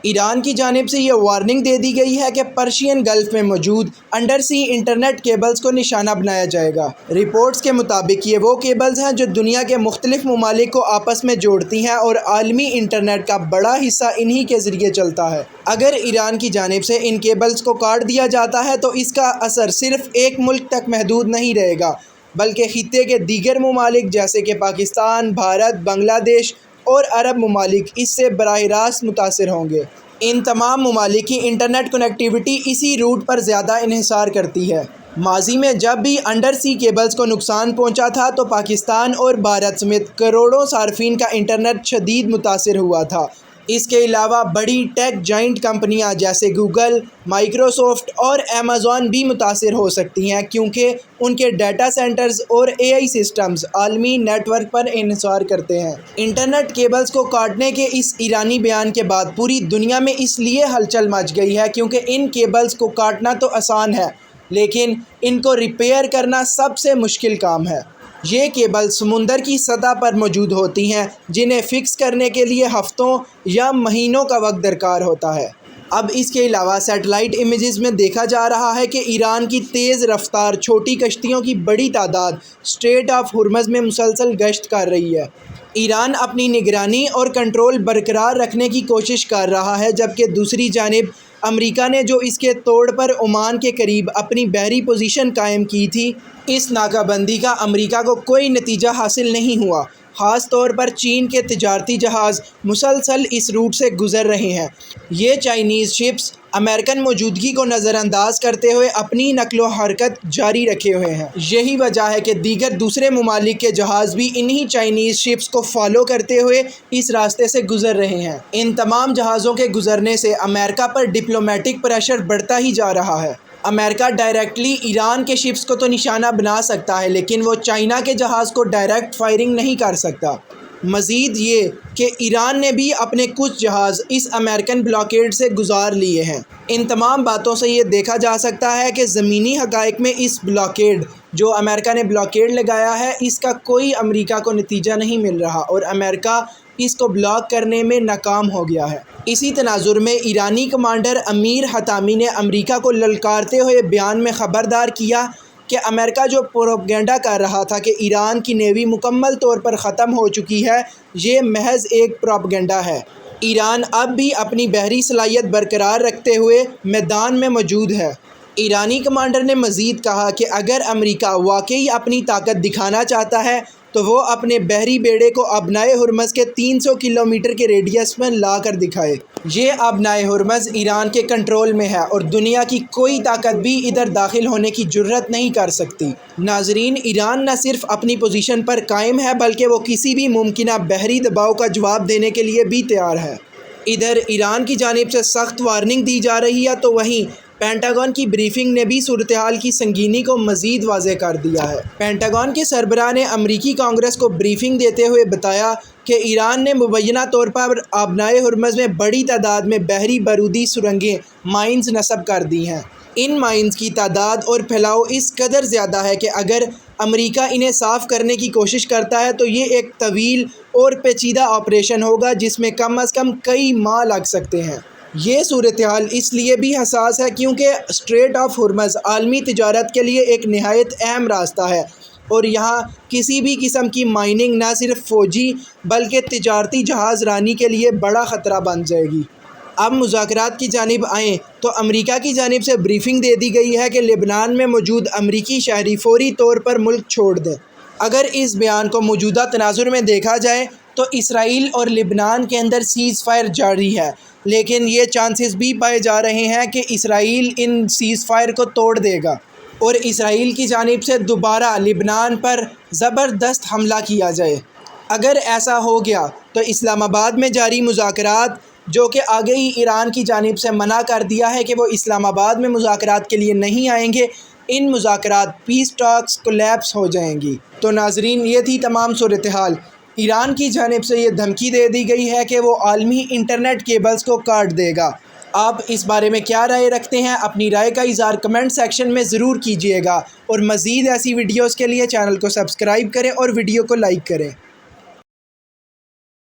ایران کی جانب سے یہ وارننگ دے دی گئی ہے کہ پرشین گلف میں موجود انڈر سی انٹرنیٹ کیبلز کو نشانہ بنایا جائے گا۔ رپورٹس کے مطابق یہ وہ کیبلز ہیں جو دنیا کے مختلف ممالک کو آپس میں جوڑتی ہیں اور عالمی انٹرنیٹ کا بڑا حصہ انہی کے ذریعے چلتا ہے۔ اگر ایران کی جانب سے ان کیبلز کو کاٹ دیا جاتا ہے تو اس کا اثر صرف ایک ملک تک محدود نہیں رہے گا، بلکہ خطے کے دیگر ممالک جیسے کہ پاکستان، بھارت، بنگلہ دیش اور عرب ممالک اس سے براہ راست متاثر ہوں گے۔ ان تمام ممالک کی انٹرنیٹ کنیکٹیوٹی اسی روٹ پر زیادہ انحصار کرتی ہے۔ ماضی میں جب بھی انڈر سی کیبلز کو نقصان پہنچا تھا تو پاکستان اور بھارت سمیت کروڑوں صارفین کا انٹرنیٹ شدید متاثر ہوا تھا۔ اس کے علاوہ بڑی ٹیک جائنٹ کمپنیاں جیسے گوگل، مائیکروسافٹ اور ایمیزون بھی متاثر ہو سکتی ہیں، کیونکہ ان کے ڈیٹا سینٹرز اور AI سسٹمز عالمی نیٹ ورک پر انحصار کرتے ہیں۔ انٹرنیٹ کیبلز کو کاٹنے کے اس ایرانی بیان کے بعد پوری دنیا میں اس لیے ہلچل مچ گئی ہے کیونکہ ان کیبلز کو کاٹنا تو آسان ہے، لیکن ان کو ریپیئر کرنا سب سے مشکل کام ہے۔ یہ کیبل سمندر کی سطح پر موجود ہوتی ہیں، جنہیں فکس کرنے کے لیے ہفتوں یا مہینوں کا وقت درکار ہوتا ہے۔ اب اس کے علاوہ سیٹلائٹ امیجز میں دیکھا جا رہا ہے کہ ایران کی تیز رفتار چھوٹی کشتیوں کی بڑی تعداد اسٹریٹ آف ہرمز میں مسلسل گشت کر رہی ہے۔ ایران اپنی نگرانی اور کنٹرول برقرار رکھنے کی کوشش کر رہا ہے، جبکہ دوسری جانب امریکہ نے جو اس کے توڑ پر عمان کے قریب اپنی بحری پوزیشن قائم کی تھی، اس ناکہ بندی کا امریکہ کو کوئی نتیجہ حاصل نہیں ہوا۔ خاص طور پر چین کے تجارتی جہاز مسلسل اس روٹ سے گزر رہے ہیں۔ یہ چائنیز شپس امریکن موجودگی کو نظر انداز کرتے ہوئے اپنی نقل و حرکت جاری رکھے ہوئے ہیں۔ یہی وجہ ہے کہ دوسرے ممالک کے جہاز بھی انہی چائنیز شپس کو فالو کرتے ہوئے اس راستے سے گزر رہے ہیں۔ ان تمام جہازوں کے گزرنے سے امریکہ پر ڈپلومیٹک پریشر بڑھتا ہی جا رہا ہے۔ امریکہ ڈائریکٹلی ایران کے شپس کو تو نشانہ بنا سکتا ہے، لیکن وہ چائنا کے جہاز کو ڈائریکٹ فائرنگ نہیں کر سکتا۔ مزید یہ کہ ایران نے بھی اپنے کچھ جہاز اس امریکن بلاکیڈ سے گزار لیے ہیں۔ ان تمام باتوں سے یہ دیکھا جا سکتا ہے کہ زمینی حقائق میں اس بلاکیڈ جو امریکہ نے بلاکیڈ لگایا ہے، اس کا کوئی امریکہ کو نتیجہ نہیں مل رہا اور امریکہ اس کو بلاک کرنے میں ناکام ہو گیا ہے۔ اسی تناظر میں ایرانی کمانڈر امیر حطامی نے امریکہ کو للکارتے ہوئے بیان میں خبردار کیا کہ امریکہ جو پروپیگنڈا کر رہا تھا کہ ایران کی نیوی مکمل طور پر ختم ہو چکی ہے، یہ محض ایک پروپیگنڈا ہے۔ ایران اب بھی اپنی بحری صلاحیت برقرار رکھتے ہوئے میدان میں موجود ہے۔ ایرانی کمانڈر نے مزید کہا کہ اگر امریکہ واقعی اپنی طاقت دکھانا چاہتا ہے تو وہ اپنے بحری بیڑے کو آبنائے ہرمز کے 300 کلومیٹر کے ریڈیس میں لا کر دکھائے۔ یہ آبنائے ہرمز ایران کے کنٹرول میں ہے اور دنیا کی کوئی طاقت بھی ادھر داخل ہونے کی جرات نہیں کر سکتی۔ ناظرین، ایران نہ صرف اپنی پوزیشن پر قائم ہے بلکہ وہ کسی بھی ممکنہ بحری دباؤ کا جواب دینے کے لیے بھی تیار ہے۔ ادھر ایران کی جانب سے سخت وارننگ دی جا رہی ہے تو وہیں پینٹاگون کی بریفنگ نے بھی صورتحال کی سنگینی کو مزید واضح کر دیا ہے۔ پینٹاگون کے سربراہ نے امریکی کانگریس کو بریفنگ دیتے ہوئے بتایا کہ ایران نے مبینہ طور پر آبنائے ہرمز میں بڑی تعداد میں بحری بارودی سرنگیں مائنز نصب کر دی ہیں۔ ان مائنز کی تعداد اور پھیلاؤ اس قدر زیادہ ہے کہ اگر امریکہ انہیں صاف کرنے کی کوشش کرتا ہے تو یہ ایک طویل اور پیچیدہ آپریشن ہوگا جس میں کم از کم کئی ماہ لگ سکتے ہیں۔ یہ صورتحال اس لیے بھی حساس ہے کیونکہ اسٹریٹ آف ہرمز عالمی تجارت کے لیے ایک نہایت اہم راستہ ہے اور یہاں کسی بھی قسم کی مائننگ نہ صرف فوجی بلکہ تجارتی جہاز رانی کے لیے بڑا خطرہ بن جائے گی۔ اب مذاکرات کی جانب آئیں تو امریکہ کی جانب سے بریفنگ دے دی گئی ہے کہ لبنان میں موجود امریکی شہری فوری طور پر ملک چھوڑ دیں۔ اگر اس بیان کو موجودہ تناظر میں دیکھا جائے تو اسرائیل اور لبنان کے اندر سیز فائر جاری ہے، لیکن یہ چانسز بھی پائے جا رہے ہیں کہ اسرائیل ان سیز فائر کو توڑ دے گا اور اسرائیل کی جانب سے دوبارہ لبنان پر زبردست حملہ کیا جائے۔ اگر ایسا ہو گیا تو اسلام آباد میں جاری مذاکرات، جو کہ آگے ہی ایران کی جانب سے منع کر دیا ہے کہ وہ اسلام آباد میں مذاکرات کے لیے نہیں آئیں گے، ان مذاکرات پیس ٹاکس کولیپس ہو جائیں گی۔ تو ناظرین، یہ تھی تمام صورتحال۔ ایران کی جانب سے یہ دھمکی دے دی گئی ہے کہ وہ عالمی انٹرنیٹ کیبلز کو کاٹ دے گا۔ آپ اس بارے میں کیا رائے رکھتے ہیں؟ اپنی رائے کا اظہار کمنٹ سیکشن میں ضرور کیجیے گا اور مزید ایسی ویڈیوز کے لیے چینل کو سبسکرائب کریں اور ویڈیو کو لائک کریں۔